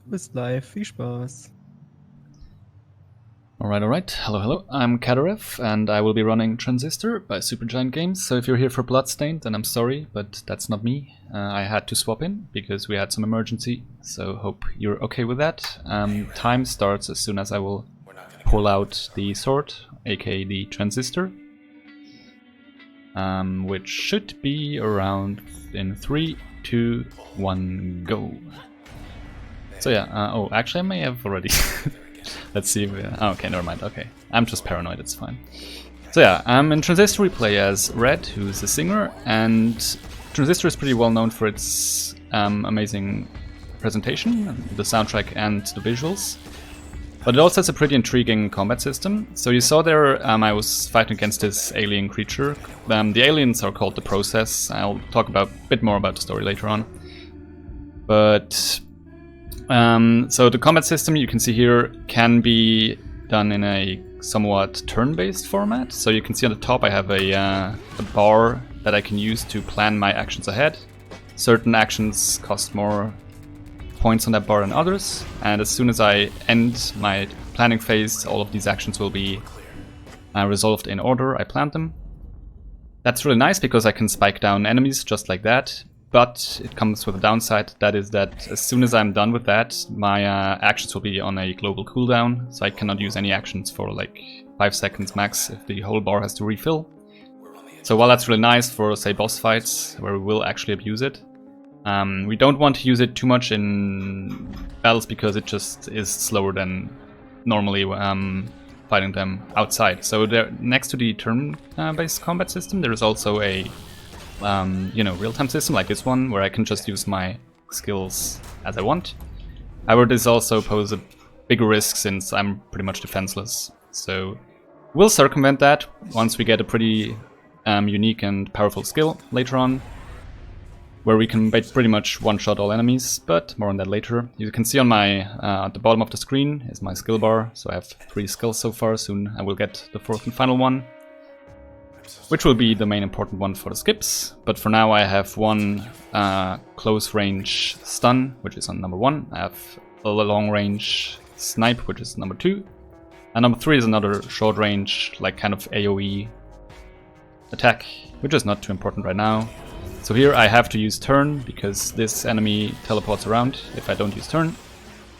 Bis live, viel Spaß. Alright. Hello. I'm Cadarev, and I will be running Transistor by Supergiant Games. So if you're here for Bloodstained, then I'm sorry, but that's not me. I had to swap in because we had some emergency, so hope you're okay with that. Time starts as soon as I will pull out the sword, aka the Transistor, which should be around in 3, 2, 1, go. So yeah, oh, actually I may have already. Let's see if okay, never mind, okay. I'm just paranoid, it's fine. So yeah, in Transistor we play as Red, who's a singer, and Transistor is pretty well known for its amazing presentation, the soundtrack and the visuals. But it also has a pretty intriguing combat system. So you saw there I was fighting against this alien creature. The aliens are called the Process. I'll talk a bit more about the story later on. But so the combat system you can see here can be done in a somewhat turn-based format. So you can see on the top I have a bar that I can use to plan my actions ahead. Certain actions cost more points on that bar than others, and as soon as I end my planning phase, all of these actions will be resolved in order I planned them. That's really nice because I can spike down enemies just like that. But it comes with a downside, that is that as soon as I'm done with that, my actions will be on a global cooldown, so I cannot use any actions for like 5 seconds max if the whole bar has to refill. So while that's really nice for, say, boss fights, where we will actually abuse it, we don't want to use it too much in battles because it just is slower than normally fighting them outside. So there, next to the turn-based combat system, there is also a real-time system like this one, where I can just use my skills as I want. However, this also poses a bigger risk since I'm pretty much defenseless. So we'll circumvent that once we get a pretty unique and powerful skill later on, where we can pretty much one-shot all enemies, but more on that later. You can see on my at the bottom of the screen is my skill bar, so I have 3 skills so far. Soon I will get the 4th and final one, which will be the main important one for the skips. But for now I have one close range stun, which is on number 1. I have a long range snipe, which is number 2. And number 3 is another short range, like kind of AoE attack, which is not too important right now. So here I have to use turn, because this enemy teleports around if I don't use turn.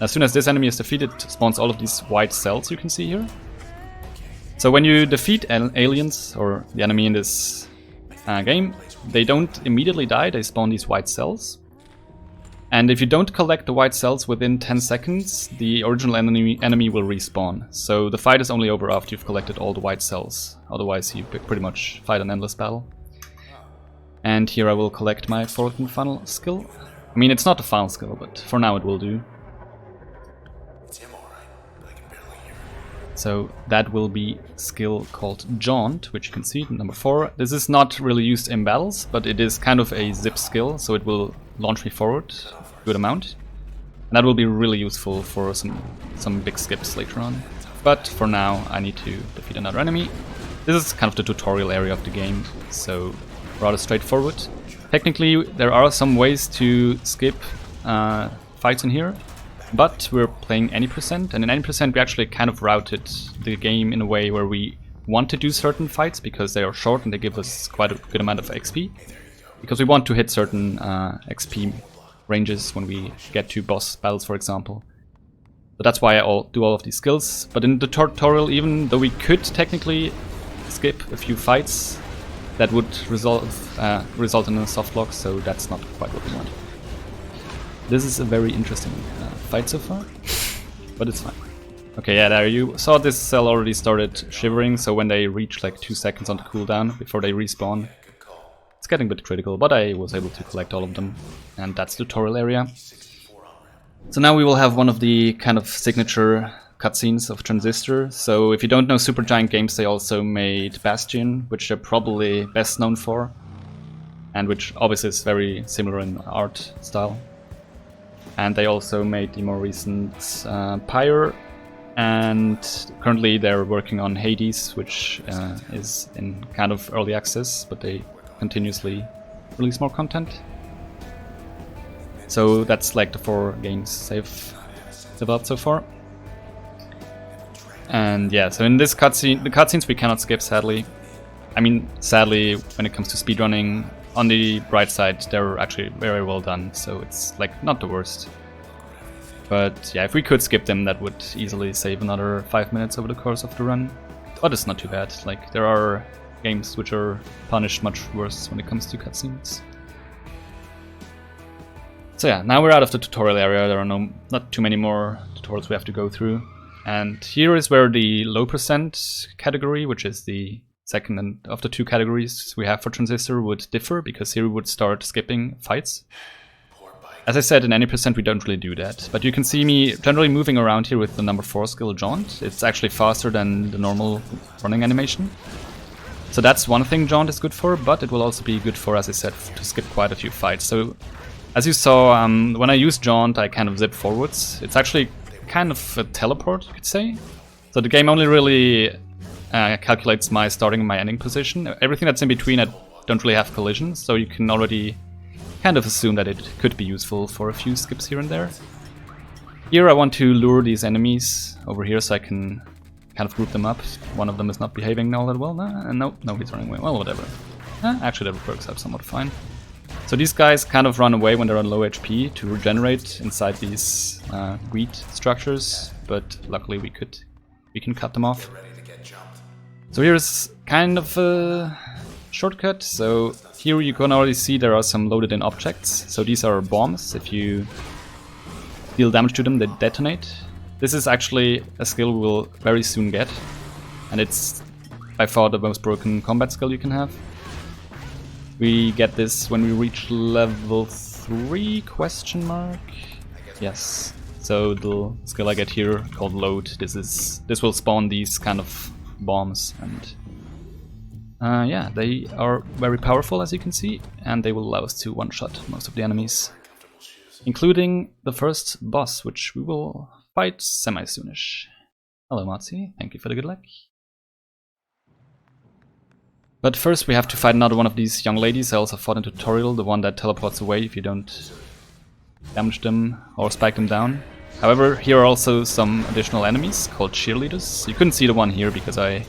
As soon as this enemy is defeated, it spawns all of these white cells you can see here. So when you defeat aliens, or the enemy in this game, they don't immediately die, they spawn these white cells. And if you don't collect the white cells within 10 seconds, the original enemy will respawn. So the fight is only over after you've collected all the white cells, otherwise you pretty much fight an endless battle. And here I will collect my 4th and final skill. I mean, it's not the final skill, but for now it will do. So that will be skill called Jaunt, which you can see, number 4. This is not really used in battles, but it is kind of a zip skill, so it will launch me forward a good amount. And that will be really useful for some big skips later on. But for now, I need to defeat another enemy. This is kind of the tutorial area of the game, so rather straightforward. Technically, there are some ways to skip fights in here. But we're playing any percent, and in any percent we actually kind of routed the game in a way where we want to do certain fights because they are short and they give us quite a good amount of XP. Because we want to hit certain XP ranges when we get to boss battles, for example. But that's why I do all of these skills. But in the tutorial, even though we could technically skip a few fights, that would result in a soft lock, so that's not quite what we want. This is a very interesting fight so far, but it's fine. Okay, yeah, there you saw this cell already started shivering, so when they reach like 2 seconds on the cooldown before they respawn, it's getting a bit critical, but I was able to collect all of them, and that's the tutorial area. So now we will have one of the kind of signature cutscenes of Transistor. So if you don't know Supergiant Games, they also made Bastion, which they're probably best known for, and which obviously is very similar in art style. And they also made the more recent Pyre, and currently they're working on Hades, which is in kind of early access, but they continuously release more content. So that's like the 4 games they've developed so far. And yeah, so in this cutscene, the cutscenes we cannot skip, sadly. I mean, sadly, when it comes to speedrunning, on the bright side, they're actually very well done, so it's like not the worst. But yeah, if we could skip them, that would easily save another 5 minutes over the course of the run. But it's not too bad. Like, there are games which are punished much worse when it comes to cutscenes. So yeah, now we're out of the tutorial area. There are not too many more tutorials we have to go through. And here is where the low percent category, which is the second of the two categories we have for Transistor, would differ, because here we would start skipping fights. As I said, in any percent we don't really do that, but you can see me generally moving around here with the number 4 skill Jaunt. It's actually faster than the normal running animation. So that's one thing Jaunt is good for, but it will also be good for, as I said, to skip quite a few fights. So as you saw, when I use Jaunt, I kind of zip forwards. It's actually kind of a teleport, you could say. So the game only really calculates my starting and my ending position. Everything that's in between, I don't really have collisions, so you can already kind of assume that it could be useful for a few skips here and there. Here I want to lure these enemies over here so I can kind of group them up. One of them is not behaving all that well. No, he's running away. Well, whatever. Actually, that works out somewhat fine. So these guys kind of run away when they're on low HP to regenerate inside these wheat structures, but luckily we can cut them off. So here's kind of a shortcut. So here you can already see there are some loaded in objects. So these are bombs. If you deal damage to them, they detonate. This is actually a skill we will very soon get, and it's by far the most broken combat skill you can have. We get this when we reach level 3 question mark. Yes. So the skill I get here called load. This will spawn these kind of bombs, and yeah, they are very powerful, as you can see, and they will allow us to one-shot most of the enemies, including the first boss, which we will fight semi-soonish. Hello Matsi, thank you for the good luck. But first we have to fight another one of these young ladies. I also fought in tutorial, the one that teleports away if you don't damage them or spike them down. However, here are also some additional enemies called cheerleaders. You couldn't see the one here because I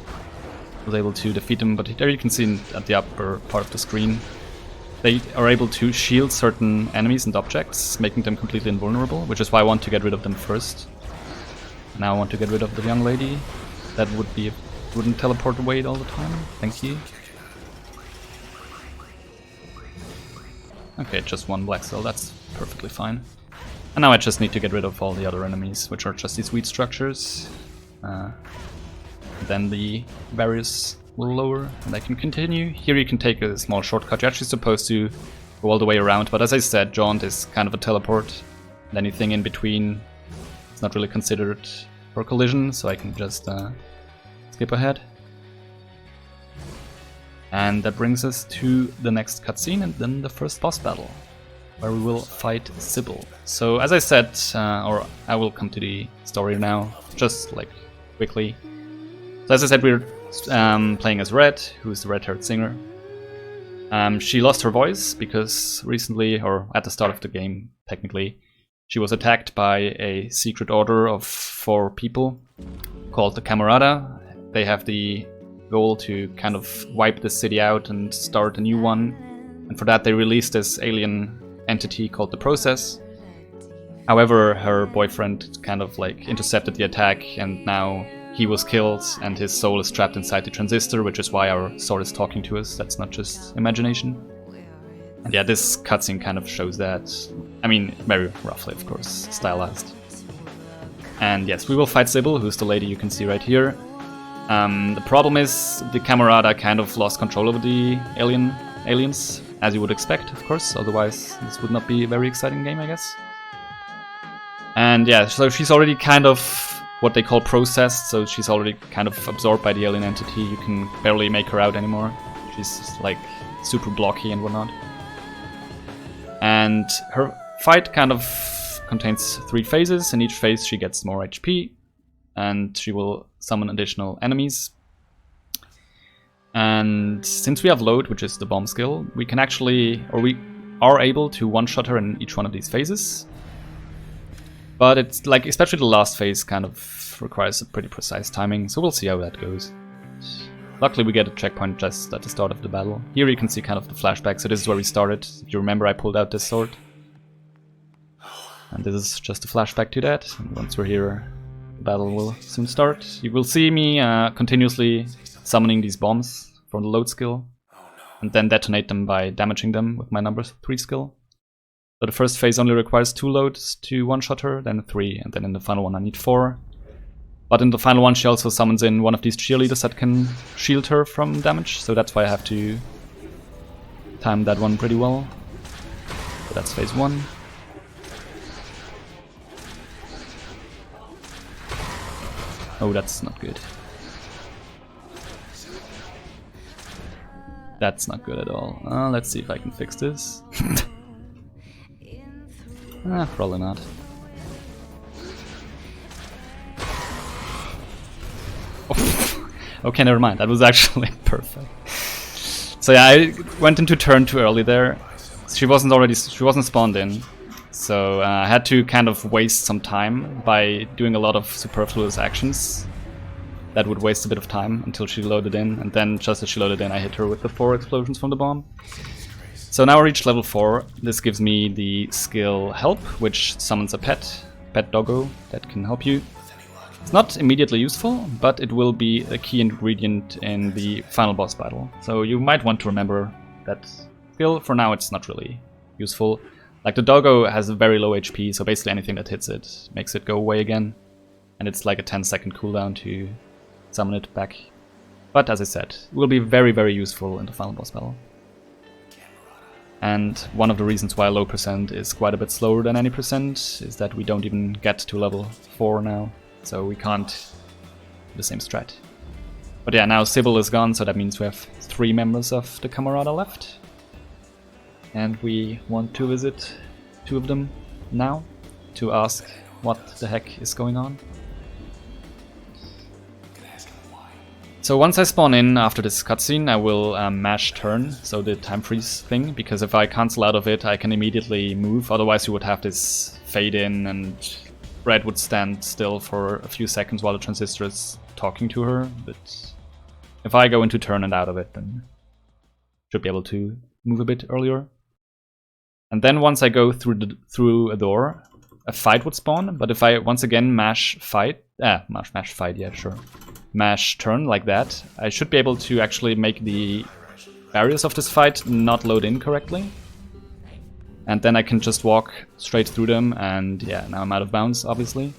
was able to defeat them, but there you can see at the upper part of the screen. They are able to shield certain enemies and objects, making them completely invulnerable, which is why I want to get rid of them first. Now I want to get rid of the young lady. That wouldn't teleport away all the time. Thank you. Okay, just one black cell, that's perfectly fine. And now I just need to get rid of all the other enemies, which are just these wheat structures. Then the barriers will lower, and I can continue. Here you can take a small shortcut. You're actually supposed to go all the way around, but as I said, Jaunt is kind of a teleport. And anything in between is not really considered for collision, so I can just skip ahead. And that brings us to the next cutscene and then the first boss battle, where we will fight Sybil. So as I said, or I will come to the story now, just like quickly. So as I said, we're playing as Red, who is the red-haired singer. She lost her voice because recently, or at the start of the game technically, she was attacked by a secret order of 4 people called the Camarada. They have the goal to kind of wipe the city out and start a new one. And for that they released this alien entity called the Process. However, her boyfriend kind of like intercepted the attack, and now he was killed and his soul is trapped inside the Transistor, which is why our sword is talking to us. That's not just imagination. And yeah, this cutscene kind of shows that. I mean, very roughly, of course, stylized. And yes, we will fight Sybil, who's the lady you can see right here. The problem is the Camarada kind of lost control over the aliens, as you would expect, of course, otherwise this would not be a very exciting game, I guess. And yeah, so she's already kind of what they call processed, so she's already kind of absorbed by the alien entity. You can barely make her out anymore. She's like super blocky and whatnot. And her fight kind of contains 3 phases. In each phase she gets more HP, and she will summon additional enemies. And since we have load, which is the bomb skill, we can actually, or we are able to one-shot her in each one of these phases. But it's like, especially the last phase kind of requires a pretty precise timing, so we'll see how that goes. Luckily we get a checkpoint just at the start of the battle. Here you can see kind of the flashback, so this is where we started. If you remember, I pulled out this sword. And this is just a flashback to that. And once we're here, the battle will soon start. You will see me continuously summoning these bombs from the load skill, and then detonate them by damaging them with my number 3 skill. So the first phase only requires 2 loads to one-shot her, then 3, and then in the final one I need 4. But in the final one she also summons in one of these cheerleaders that can shield her from damage, so that's why I have to time that one pretty well. So that's phase 1. Oh, that's not good. That's not good at all. Let's see if I can fix this. Probably not. Oh. Okay, never mind. That was actually perfect. So yeah, I went into turn too early there. She wasn't spawned in. So I had to kind of waste some time by doing a lot of superfluous actions that would waste a bit of time until she loaded in, and then just as she loaded in I hit her with the 4 explosions from the bomb. So now I reached level 4. This gives me the skill Help, which summons a pet doggo that can help you. It's not immediately useful, but it will be a key ingredient in the final boss battle. So you might want to remember that skill. For now it's not really useful. Like the doggo has a very low HP, so basically anything that hits it makes it go away again. And it's like a 10-second cooldown to summon it back. But as I said, it will be very, very useful in the final boss battle. And one of the reasons why low percent is quite a bit slower than any percent is that we don't even get to level 4 now, so we can't do the same strat. But yeah, now Sybil is gone, so that means we have 3 members of the Camarada left. And we want to visit 2 of them now to ask what the heck is going on. So once I spawn in after this cutscene, I will mash turn, so the time freeze thing, because if I cancel out of it I can immediately move, otherwise you would have this fade in and Red would stand still for a few seconds while the Transistor is talking to her, but if I go into turn and out of it then should be able to move a bit earlier. And then once I go through a door, a fight would spawn, but if I once again mash turn like that, I should be able to actually make the barriers of this fight not load in correctly. And then I can just walk straight through them, and yeah, now I'm out of bounds, obviously.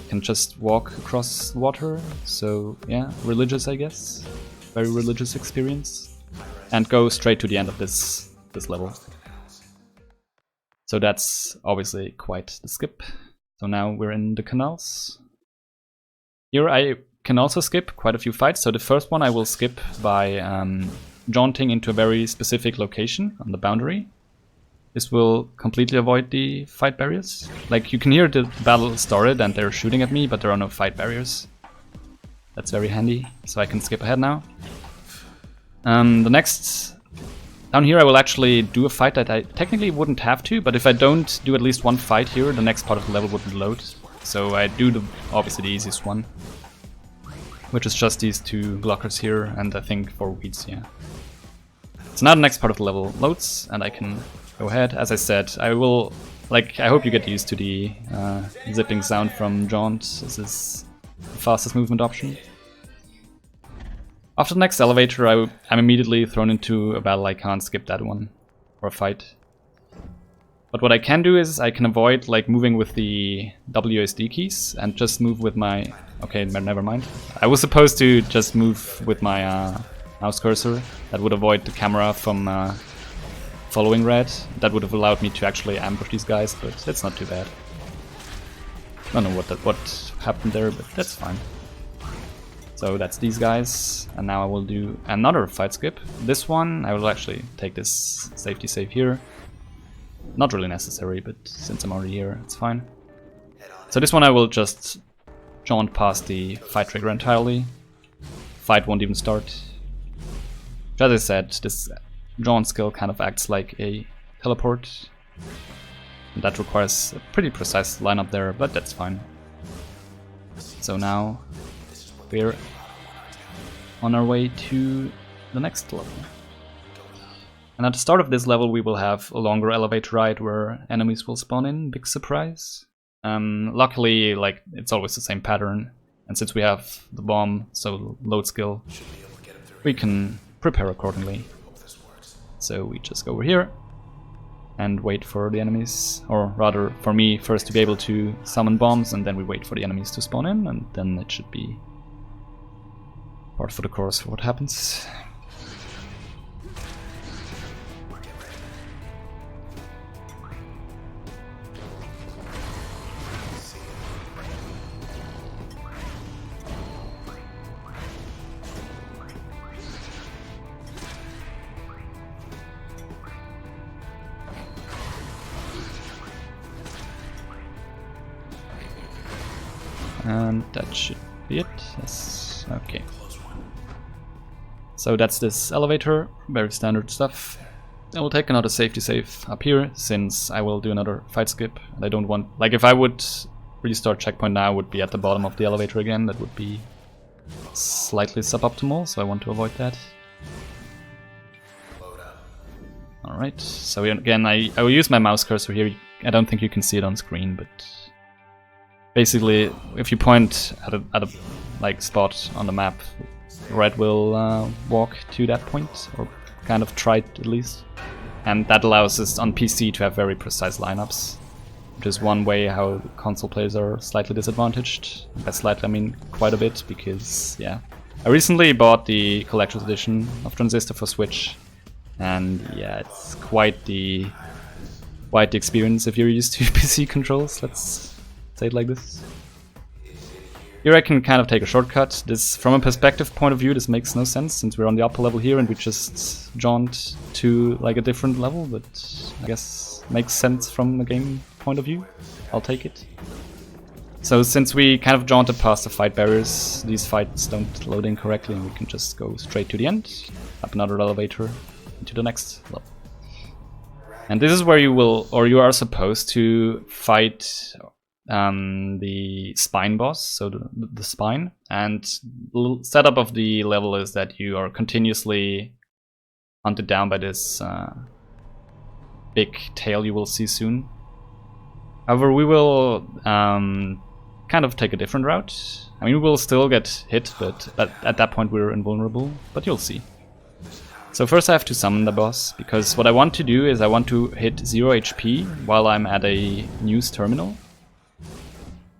Can just walk across water, so yeah, religious I guess. Very religious experience. And go straight to the end of this level. So that's obviously quite the skip. So now we're in the canals. Here I can also skip quite a few fights. So the first one I will skip by jaunting into a very specific location on the boundary. This will completely avoid the fight barriers. Like, you can hear the battle started and they're shooting at me, but there are no fight barriers. That's very handy, so I can skip ahead now. The next... Down here I will actually do a fight that I technically wouldn't have to, but if I don't do at least one fight here, the next part of the level wouldn't load. So I do obviously the easiest one, which is just these 2 blockers here, and I think 4 weeds, yeah. So now the next part of the level loads, and I can go ahead. As I said, I will, like, I hope you get used to the zipping sound from Jaunt. This is the fastest movement option. After the next elevator, I'm immediately thrown into a battle. I can't skip that one, or a fight. But what I can do is I can avoid like moving with the WASD keys and just move with my... Okay, never mind. I was supposed to just move with my mouse cursor. That would avoid the camera from following Red. That would have allowed me to actually ambush these guys, but it's not too bad. I don't know what happened there, but that's fine. So that's these guys, and now I will do another fight skip. This one, I will actually take this safety save here. Not really necessary, but since I'm already here, it's fine. So this one I will just jaunt past the fight trigger entirely. Fight won't even start. As I said, this jaunt skill kind of acts like a teleport. That requires a pretty precise lineup there, but that's fine. So now we're on our way to the next level. And at the start of this level we will have a longer elevator ride where enemies will spawn in, big surprise. Luckily, like, it's always the same pattern, and since we have the bomb, so load skill, we can prepare accordingly. So we just go over here and wait for the enemies, or rather for me first to be able to summon bombs, and then we wait for the enemies to spawn in, and then it should be part for the course for what happens. And that should be it. Yes, okay. So that's this elevator, very standard stuff. I will take another safety save up here, since I will do another fight skip. And I don't want, like, if I would restart checkpoint now, I would be at the bottom of the elevator again. That would be slightly suboptimal, so I want to avoid that. Alright, so again, I will use my mouse cursor here. I don't think you can see it on screen, but basically, if you point at a like spot on the map, Red will walk to that point, or kind of try it at least. And that allows us on PC to have very precise lineups, which is one way how console players are slightly disadvantaged. By slightly I mean quite a bit, because yeah, I recently bought the collector's edition of Transistor for Switch, and yeah, it's quite the experience if you're used to PC controls. Let's say it like this. Here I can kind of take a shortcut. This, from a perspective point of view, this makes no sense since we're on the upper level here and we just jaunt to like a different level, but I guess makes sense from a game point of view. I'll take it. So since we kind of jaunted past the fight barriers, these fights don't load in correctly and we can just go straight to the end, up another elevator, into the next level. And this is where you will, or you are supposed to fight the spine boss, so the spine. And the setup of the level is that you are continuously hunted down by this big tail you will see soon. However, we will kind of take a different route. I mean, we will still get hit, but at that point we're invulnerable, but you'll see. So first I have to summon the boss, because what I want to do is I want to hit 0 HP while I'm at a news terminal.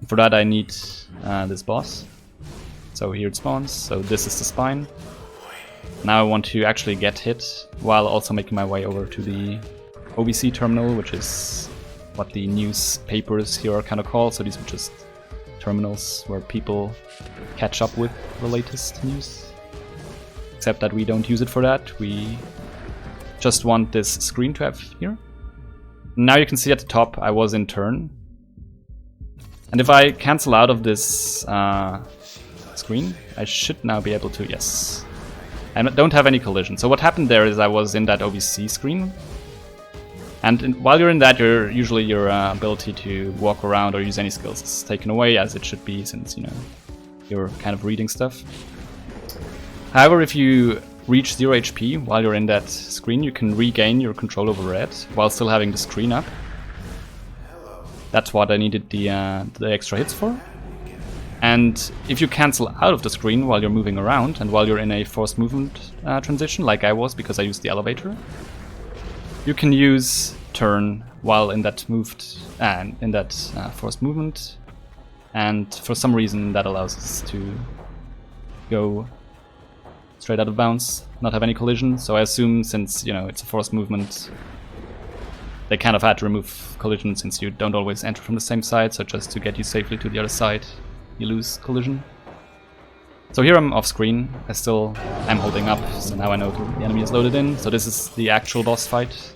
For that I need this boss. So here it spawns, so this is the spine. Now I want to actually get hit while also making my way over to the OBC terminal, which is what the newspapers here are kind of called. So these are just terminals where people catch up with the latest news. Except that we don't use it for that, we just want this screen to have here. Now you can see at the top I was in turn. And if I cancel out of this screen, I should now be able to, yes. I don't have any collision. So what happened there is I was in that OBC screen. And while you're in that, usually your ability to walk around or use any skills is taken away, as it should be, since, you know, you're kind of reading stuff. However, if you reach 0 HP while you're in that screen, you can regain your control over Red while still having the screen up. That's what I needed the extra hits for. And if you cancel out of the screen while you're moving around and while you're in a forced movement transition, like I was because I used the elevator, you can use turn while in that forced movement, and for some reason that allows us to go straight out of bounds, not have any collision. So I assume, since, you know, it's a forced movement, they kind of had to remove collision since you don't always enter from the same side, so just to get you safely to the other side, you lose collision. So here I'm off screen, I'm holding up, so now I know the enemy is loaded in. So this is the actual boss fight.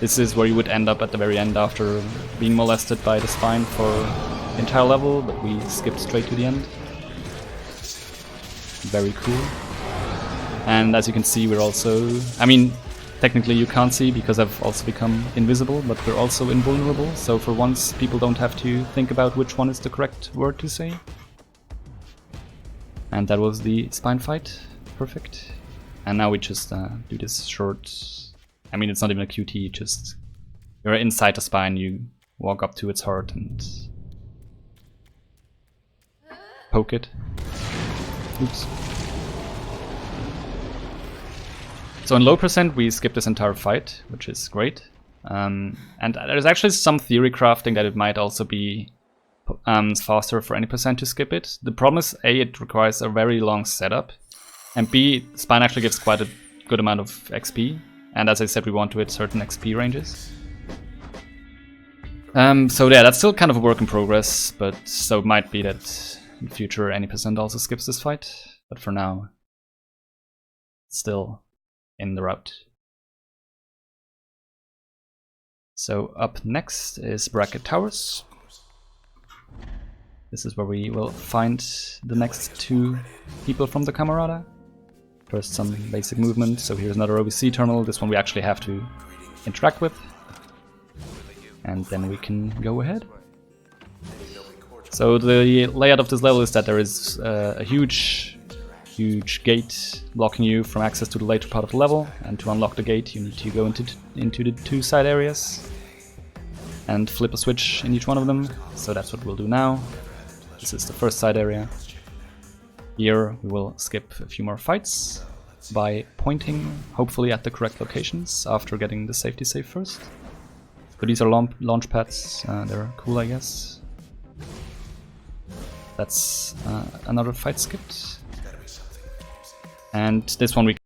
This is where you would end up at the very end after being molested by the spine for the entire level, but we skipped straight to the end. Very cool. And as you can see, we're also, I mean, technically you can't see because I've also become invisible, but we're also invulnerable, so for once people don't have to think about which one is the correct word to say. And that was the spine fight. Perfect. And now we just do this short... I mean, it's not even a QT, just... You're inside the spine, you walk up to its heart and... poke it. Oops. So in low percent we skip this entire fight, which is great. And there's actually some theory crafting that it might also be faster for any percent to skip it. The problem is A, it requires a very long setup, and B, spine actually gives quite a good amount of XP, and as I said we want to hit certain XP ranges. So yeah, that's still kind of a work in progress, but so it might be that in future any percent also skips this fight, but for now it's still in the route. So up next is Bracket Towers. This is where we will find the next two people from the Camarada. First some basic movement, so here's another OBC terminal, this one we actually have to interact with. And then we can go ahead. So the layout of this level is that there is a huge gate blocking you from access to the later part of the level, and to unlock the gate you need to go into the two side areas and flip a switch in each one of them. So that's what we'll do now. This is the first side area. Here we will skip a few more fights by pointing, hopefully at the correct locations, after getting the safety save first. But these are launch pads, they're cool I guess. That's another fight skipped. And this one we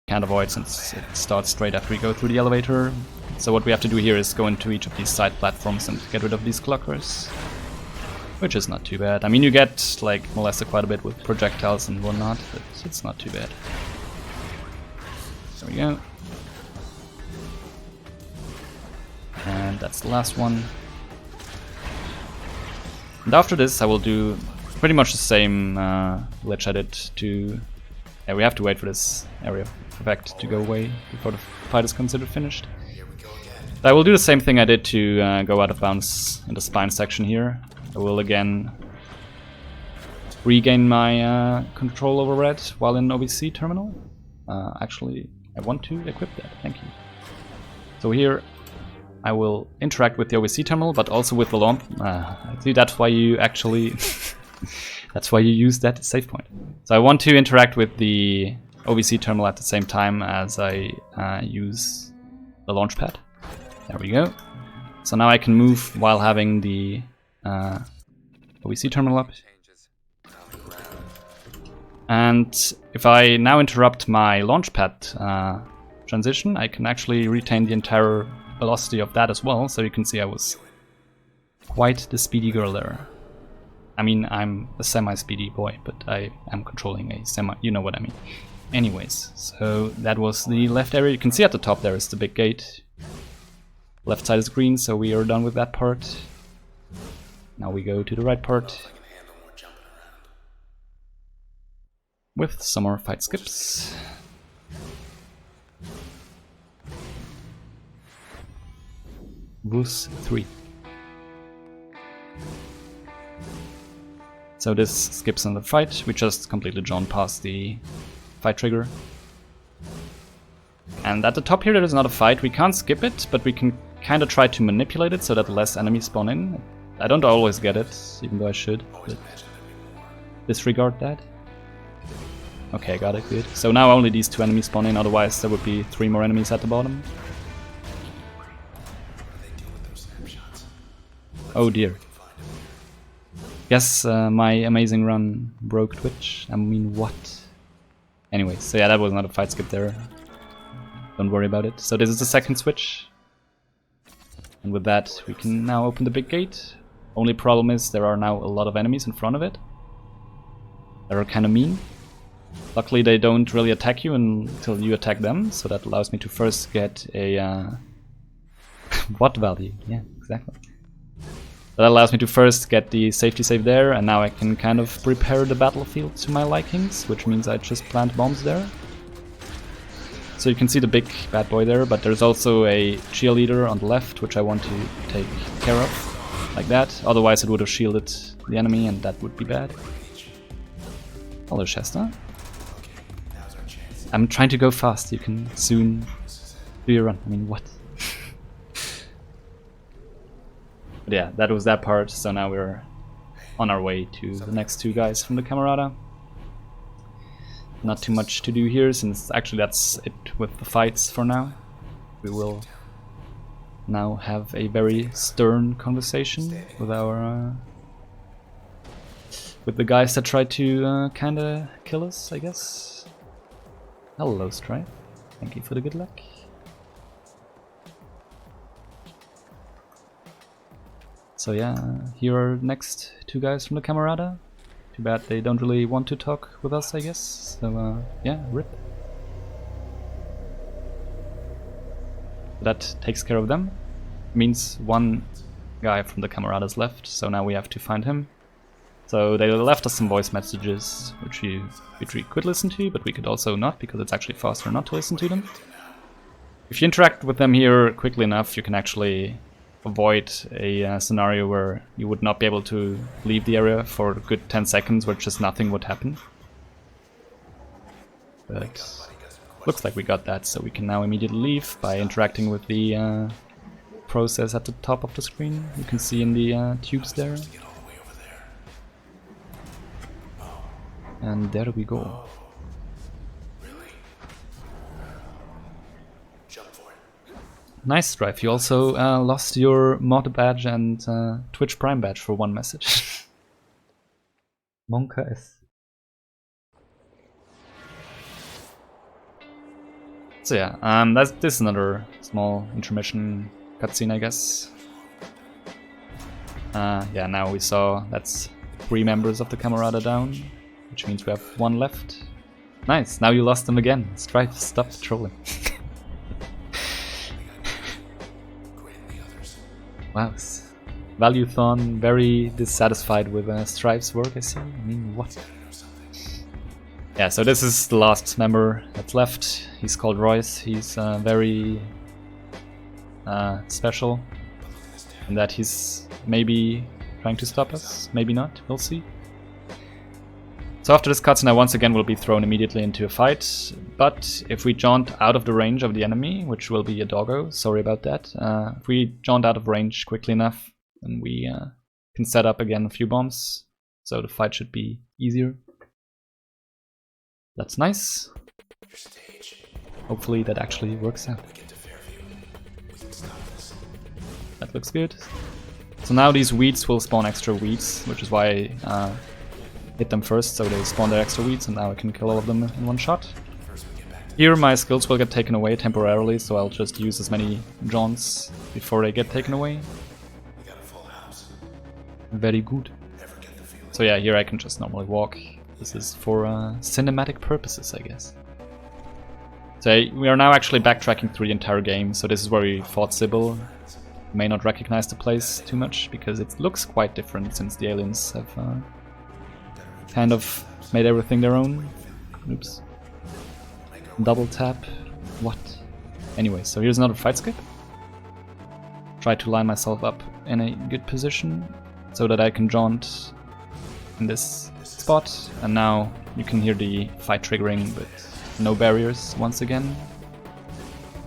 can't avoid since it starts straight after we go through the elevator. So what we have to do here is go into each of these side platforms and get rid of these clockers. Which is not too bad. I mean, you get like molested quite a bit with projectiles and whatnot, but it's not too bad. There we go. And that's the last one. And after this I will do pretty much the same glitch I did to... Yeah, we have to wait for this area of effect to go away before the fight is considered finished. I will do the same thing I did to go out of bounds in the spine section here. I will again regain my control over red while in OBC terminal. Actually, I want to equip that, thank you. So here I will interact with the OBC terminal, but also with the launch. See, that's why you actually... that's why you use that save point. So I want to interact with the OBC terminal at the same time as I use the launch pad. There we go. So now I can move while having the OBC terminal up. And if I now interrupt my launchpad transition, I can actually retain the entire velocity of that as well. So you can see I was quite the speedy girl there. I mean, I'm a semi-speedy boy, but I am controlling a semi, you know what I mean. Anyways, so that was the left area. You can see at the top there is the big gate. Left side is green, so we are done with that part. Now we go to the right part with some more fight skips. Boost 3. So this skips another fight. We just completely drawn past the fight trigger. And at the top here there is not a fight. We can't skip it, but we can kind of try to manipulate it so that less enemies spawn in. I don't always get it, even though I should, but disregard that. Okay, got it, good. So now only these two enemies spawn in, otherwise there would be 3 more enemies at the bottom. Oh dear. Guess my amazing run broke Twitch. I mean, what? Anyway, so yeah, that was not a fight skip there. Don't worry about it. So this is the second switch. And with that, we can now open the big gate. Only problem is there are now a lot of enemies in front of it. That are kind of mean. Luckily they don't really attack you until you attack them, so that allows me to first get a what value? Yeah, exactly. That allows me to first get the safety save there, and now I can kind of prepare the battlefield to my likings, which means I just plant bombs there. So you can see the big bad boy there, but there's also a cheerleader on the left, which I want to take care of, like that. Otherwise it would have shielded the enemy, and that would be bad. Hello, Chester. I'm trying to go fast. You can soon do your run. I mean, what? But yeah, that was that part. So now we're on our way to the next two guys from the Camarada. Not too much to do here, since actually that's it with the fights for now. We will now have a very stern conversation with our with the guys that tried to kinda kill us, I guess. Hello, Strife. Thank you for the good luck. So yeah, here are next two guys from the Camarada. Too bad they don't really want to talk with us, I guess. So yeah, rip. That takes care of them. Means one guy from the Camaradas left, so now we have to find him. So they left us some voice messages, which we could listen to, but we could also not, because it's actually faster not to listen to them. If you interact with them here quickly enough, you can actually avoid a scenario where you would not be able to leave the area for a good 10 seconds where just nothing would happen. But looks like we got that, so we can now immediately leave by interacting with the process at the top of the screen. You can see in the tubes there. And there we go. Nice, Strife. You also lost your mod badge and Twitch Prime badge for one message. Monka S. So yeah, this is another small intermission cutscene, I guess. Yeah, now we saw that's 3 members of the Camarada down, which means we have 1 left. Nice, now you lost them again. Strife, stop trolling. Wow, Valuethon very dissatisfied with Strife's work, I see. I mean, what? Yeah, so this is the last member that's left. He's called Royce. He's very special in that he's maybe trying to stop us, maybe not, we'll see. So after this cutscene I once again will be thrown immediately into a fight, but if we jaunt out of the range of the enemy, which will be a doggo, sorry about that, if we jaunt out of range quickly enough, then we can set up again a few bombs, so the fight should be easier. That's nice. Hopefully that actually works out. That looks good. So now these weeds will spawn extra weeds, which is why I hit them first, so they spawn their extra weeds, and now I can kill all of them in one shot. Here my skills will get taken away temporarily, so I'll just use as many jaunts before they get taken away. Very good. So yeah, here I can just normally walk. This is for cinematic purposes, I guess. So we are now actually backtracking through the entire game, so this is where we fought Sybil. You may not recognize the place too much, because it looks quite different since the aliens have kind of made everything their own. Oops. Double tap. What? Anyway, so here's another fight skip. Try to line myself up in a good position so that I can jaunt in this spot. And now you can hear the fight triggering, but no barriers once again.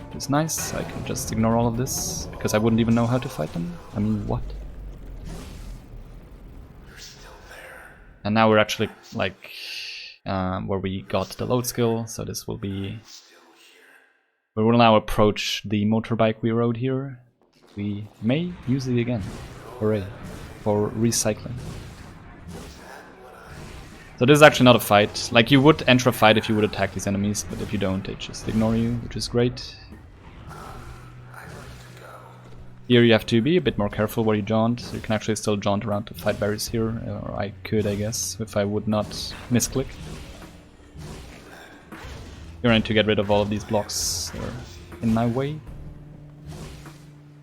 Which is nice. I can just ignore all of this because I wouldn't even know how to fight them. I mean, what? And now we're actually like where we got the load skill, so this will be... We will now approach the motorbike we rode here. We may use it again. Hooray. For recycling. So this is actually not a fight. Like, you would enter a fight if you would attack these enemies, but if you don't, they just ignore you, which is great. Here you have to be a bit more careful where you jaunt. You can actually still jaunt around to fight berries here, or I could, I guess, if I would not misclick. You're going to get rid of all of these blocks that are in my way.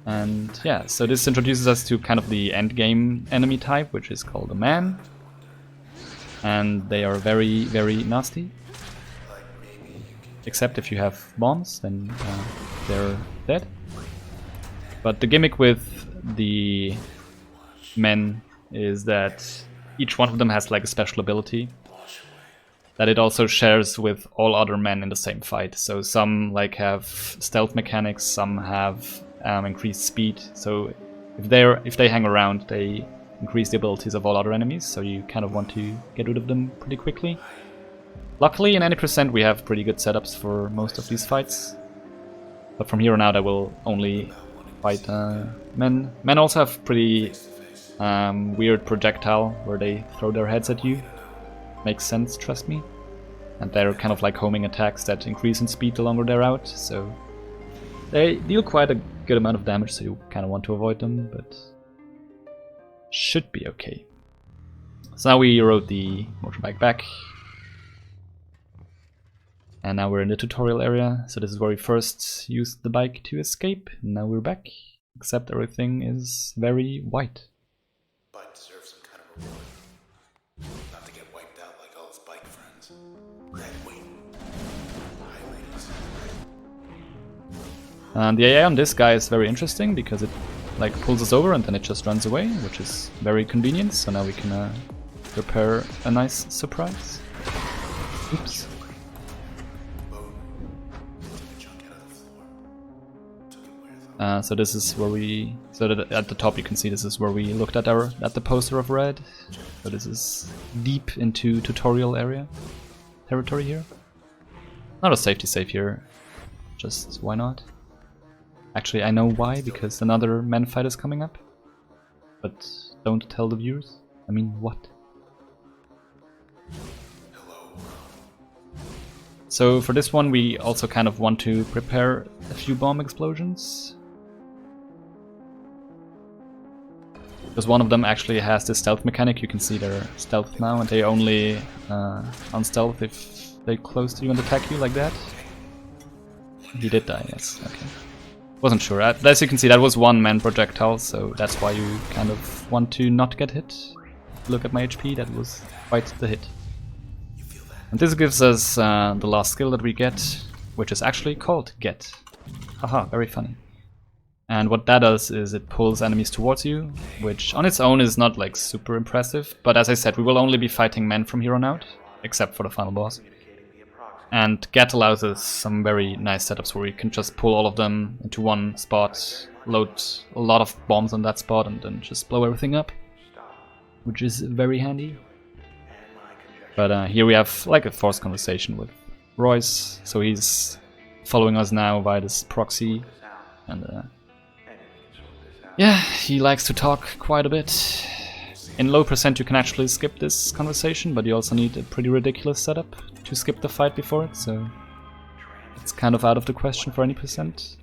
And yeah, so this introduces us to kind of the end game enemy type, which is called a man. And they are very, very nasty. except if you have bombs, then they're dead. But the gimmick with the men is that each one of them has like a special ability that it also shares with all other men in the same fight. So some like have stealth mechanics, some have increased speed. So if they hang around, they increase the abilities of all other enemies. So you kind of want to get rid of them pretty quickly. Luckily, in any percent, we have pretty good setups for most of these fights. But from here on out, I will only fight men. Men also have pretty weird projectile where they throw their heads at you. Makes sense, trust me. And they're kind of like homing attacks that increase in speed the longer they're out, so they deal quite a good amount of damage, so you kind of want to avoid them, but should be okay. So now we rode the motorbike back. And now we're in the tutorial area, so this is where we first used the bike to escape. Now we're back, except everything is very white. Bike deserves some kind of reward. Not to get wiped out like all his bike friends. Red wing. Hi, ladies. And the AI on this guy is very interesting because it like pulls us over and then it just runs away, which is very convenient. So now we can prepare a nice surprise. Oops. So this is where we, so that at the top you can see this is where we looked at the poster of red. So this is deep into tutorial territory here. Not a safety save here, just why not? Actually I know why, because another men fight is coming up. But don't tell the viewers. I mean, what? So for this one we also kind of want to prepare a few bomb explosions. Because one of them actually has this stealth mechanic. You can see their stealth now, and they only unstealth if they close to you and attack you like that. He did die, yes, okay. Wasn't sure. As you can see, that was one man projectile, so that's why you kind of want to not get hit. Look at my HP, that was quite the hit. And this gives us the last skill that we get, which is actually called Get. Haha, very funny. And what that does is it pulls enemies towards you, which on its own is not like super impressive, but as I said, we will only be fighting men from here on out, except for the final boss. And Get allows us some very nice setups where we can just pull all of them into one spot, load a lot of bombs on that spot, and then just blow everything up, which is very handy. But here we have like a forced conversation with Royce, so he's following us now via this proxy, and yeah, he likes to talk quite a bit. In low percent you can actually skip this conversation, but you also need a pretty ridiculous setup to skip the fight before it, so it's kind of out of the question for any percent.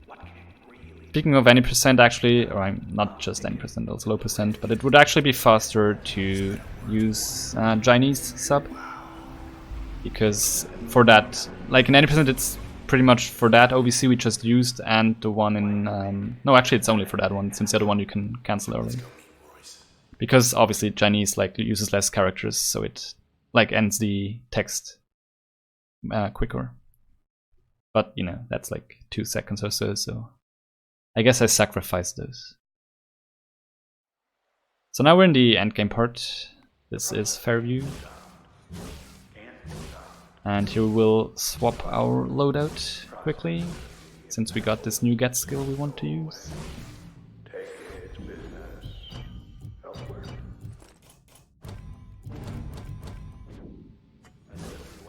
Speaking of any percent, actually, or not just any percent, also low percent, but it would actually be faster to use Chinese sub, because for that, like in any percent, it's pretty much for that OVC we just used, and the one in no, actually it's only for that one, since the other one you can cancel early, because obviously Chinese like uses less characters, so it like ends the text quicker. But you know, that's like 2 seconds or so, so I guess I sacrificed those. So now we're in the endgame part. This is Fairview. And here we'll swap our loadout quickly, since we got this new get skill we want to use.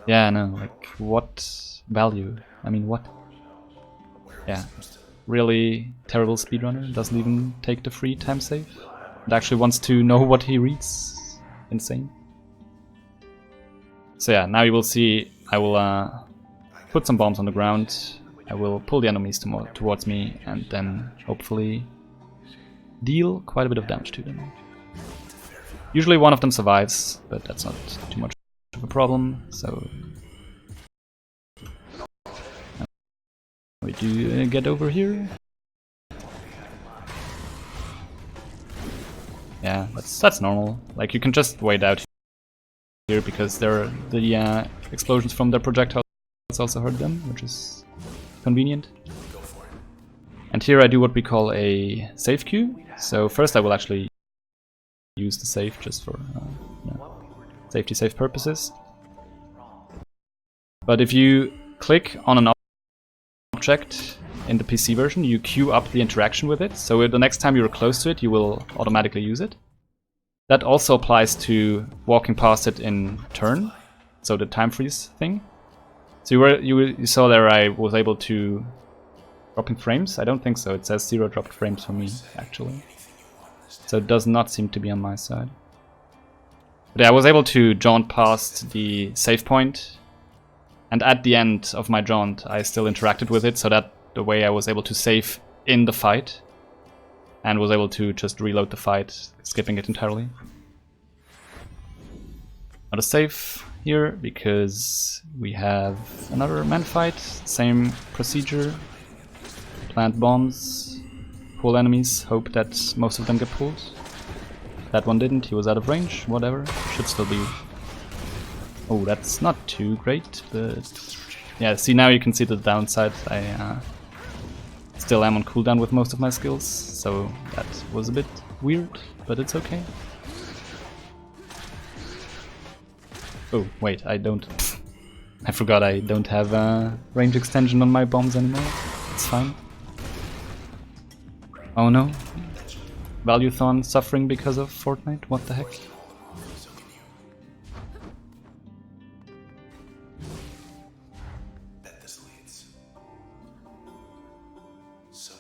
Yeah, I know, like, what value? I mean, what? Yeah, really terrible speedrunner, doesn't even take the free time save. And actually wants to know what he reads. Insane. So yeah, now you will see, I will put some bombs on the ground, I will pull the enemies towards me, and then hopefully deal quite a bit of damage to them. Usually one of them survives, but that's not too much of a problem, so we do get over here. Yeah, that's normal. Like, you can just wait out here because the explosions from their projectiles also hurt them, which is convenient. Go for it. And here I do what we call a save queue. So first I will actually use the save just for safety save purposes. But if you click on an object in the PC version, you queue up the interaction with it. So the next time you're close to it, you will automatically use it. That also applies to walking past it in turn, so the time freeze thing. So you saw there I was able to dropping frames. I don't think so. It says 0 dropped frames for me actually. So it does not seem to be on my side. But yeah, I was able to jaunt past the save point, and at the end of my jaunt I still interacted with it, so that the way I was able to save in the fight and was able to just reload the fight, skipping it entirely. Not a save here because we have another man fight, same procedure. Plant bombs, pull enemies, hope that most of them get pulled. That one didn't, he was out of range, whatever, should still be. Oh, that's not too great, but yeah, see now you can see the downside. I still am on cooldown with most of my skills, so that was a bit weird, but it's okay. Oh, wait, I don't... I forgot I don't have range extension on my bombs anymore. It's fine. Oh no. Valuethon suffering because of Fortnite? What the heck?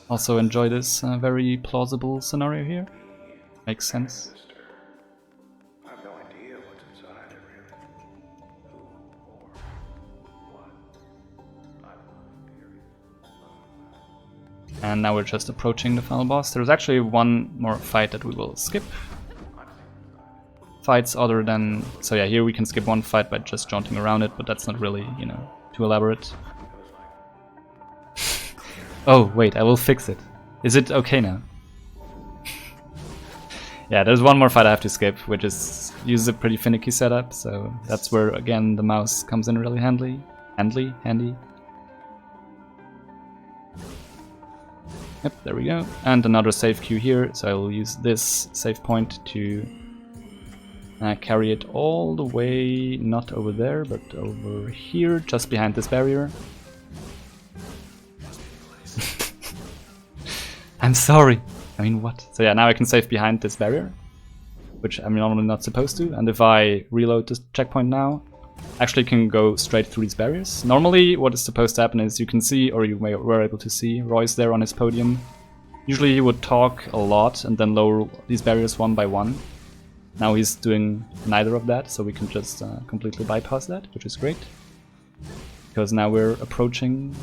Also enjoy this very plausible scenario here. Makes sense. I have no idea what's inside it, really. Who or what? And now we're just approaching the final boss. There's actually one more fight that we will skip. Fights other than... So yeah, here we can skip one fight by just jaunting around it, but that's not really, you know, too elaborate. Oh, wait, I will fix it. Is it okay now? Yeah, there's one more fight I have to skip, which is uses a pretty finicky setup, so that's where, again, the mouse comes in really handy. Yep, there we go. And another save queue here, so I will use this save point to carry it all the way, not over there, but over here, just behind this barrier. I'm sorry. I mean, what? So yeah, now I can save behind this barrier, which I'm normally not supposed to. And if I reload this checkpoint now, actually can go straight through these barriers. Normally, what is supposed to happen is you can see, or you were able to see, Roy's there on his podium. Usually he would talk a lot and then lower these barriers one by one. Now he's doing neither of that, so we can just completely bypass that, which is great. Because now we're approaching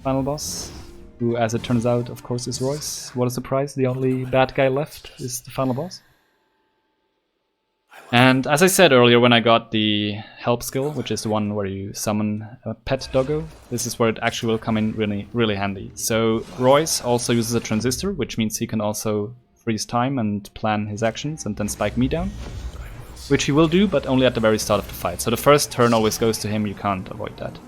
final boss, who, as it turns out, of course, is Royce. What a surprise, the only bad guy left is the final boss. And as I said earlier, when I got the help skill, which is the one where you summon a pet doggo, this is where it actually will come in really, really handy. So Royce also uses a transistor, which means he can also freeze time and plan his actions and then spike me down. Which he will do, but only at the very start of the fight. So the first turn always goes to him, you can't avoid that.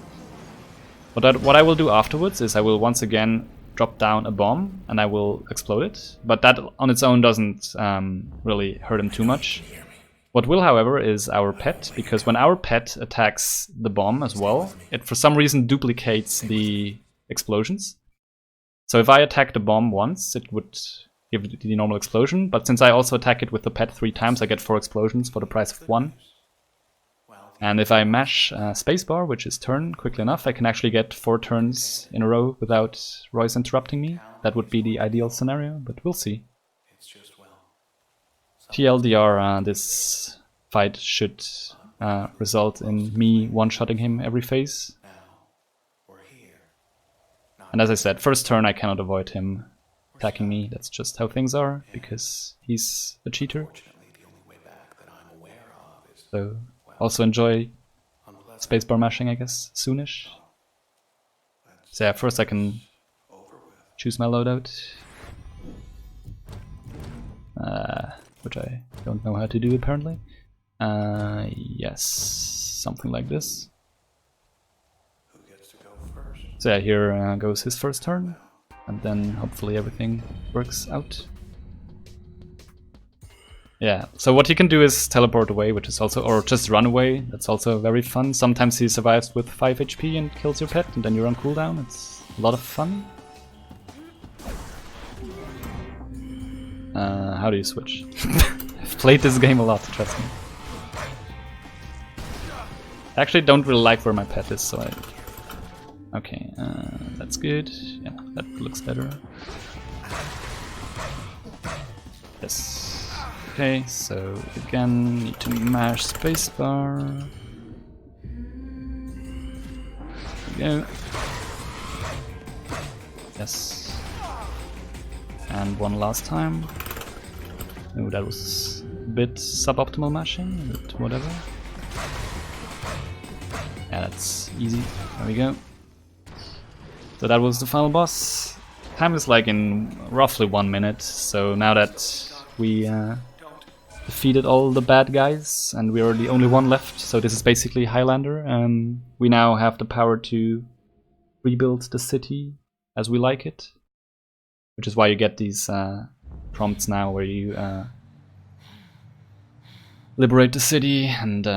What I will do afterwards is I will once again drop down a bomb and I will explode it, but that on its own doesn't really hurt him too much. What will, however, is our pet, because when our pet attacks the bomb as well, it for some reason duplicates the explosions. So if I attack the bomb once, it would give the normal explosion, but since I also attack it with the pet 3 times, I get 4 explosions for the price of 1. And if I mash spacebar, which is turn, quickly enough, I can actually get 4 turns in a row without Royce interrupting me. That would be the ideal scenario, but we'll see. TLDR, this fight should result in me one-shotting him every phase. And as I said, first turn I cannot avoid him attacking me. That's just how things are, because he's a cheater. So also enjoy spacebar mashing, I guess, soonish. So yeah, first I can choose my loadout. Which I don't know how to do apparently. Yes, something like this. So yeah, here goes his first turn, and then hopefully everything works out. Yeah, so what he can do is teleport away, which is also, or just run away. That's also very fun. Sometimes he survives with 5 HP and kills your pet, and then you're on cooldown. It's a lot of fun. How do you switch? I've played this game a lot, trust me. I actually don't really like where my pet is, so I... Okay, that's good. Yeah, that looks better. Yes. Okay, so again, need to mash spacebar. There we go. Yes. And one last time. Oh, that was a bit suboptimal mashing, but whatever. Yeah, that's easy. There we go. So that was the final boss. Time is like in roughly 1 minute, so now that we defeated all the bad guys and we are the only one left, so this is basically Highlander. We now have the power to rebuild the city as we like it, which is why you get these prompts now where you liberate the city and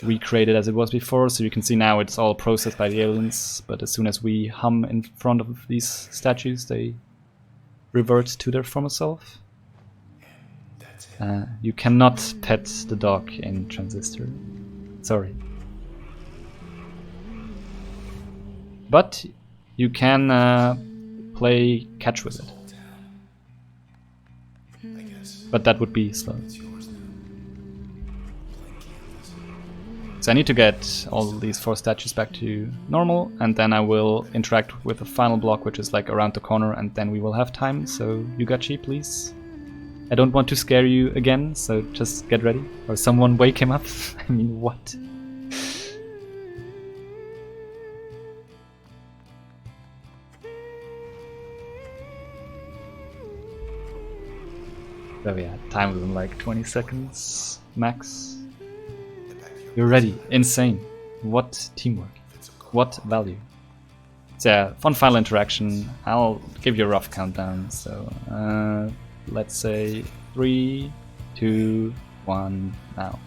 recreate it as it was before. So you can see now it's all processed by the aliens, but as soon as we hum in front of these statues, they revert to their former self. You cannot pet the dog in Transistor. Sorry. But you can play catch with it. But that would be slow. So I need to get all these 4 statues back to normal, and then I will interact with the final block, which is like around the corner, and then we will have time. So Yugachi, please. I don't want to scare you again, so just get ready. Or someone wake him up. I mean, what? So yeah, time is in like 20 seconds max. You're ready. Insane. What teamwork. What value. So yeah, fun final interaction. I'll give you a rough countdown. So let's say 3, 2, 1, now.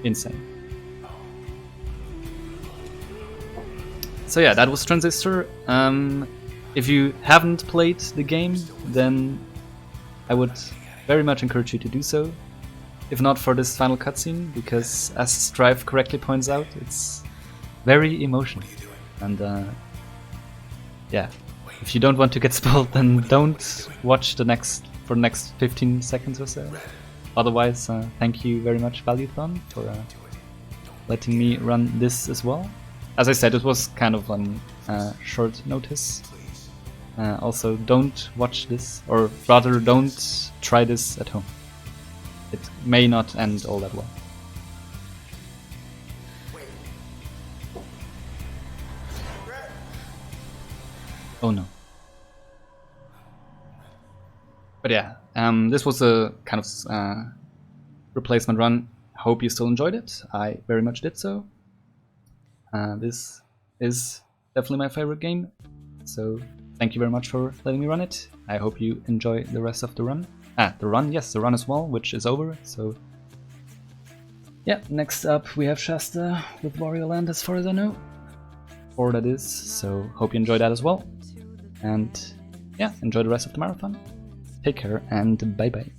Insane. So yeah, that was Transistor. If you haven't played the game, then I would very much encourage you to do so. If not for this final cutscene, because as Strive correctly points out, it's very emotional. And yeah, if you don't want to get spoiled, then don't watch the next 15 seconds or so. Otherwise, thank you very much, Valuethon, for letting me run this as well. As I said, it was kind of on short notice. Also, don't watch this, or rather, don't try this at home. It may not end all that well. Oh no. But yeah, this was a kind of replacement run. Hope you still enjoyed it. I very much did so. This is definitely my favorite game. So thank you very much for letting me run it. I hope you enjoy the rest of the run. The run, yes, the run as well, which is over. So yeah, next up we have Shasta with Wario Land, as far as I know. Or that is. So hope you enjoy that as well. And yeah, enjoy the rest of the marathon. Take care and bye bye.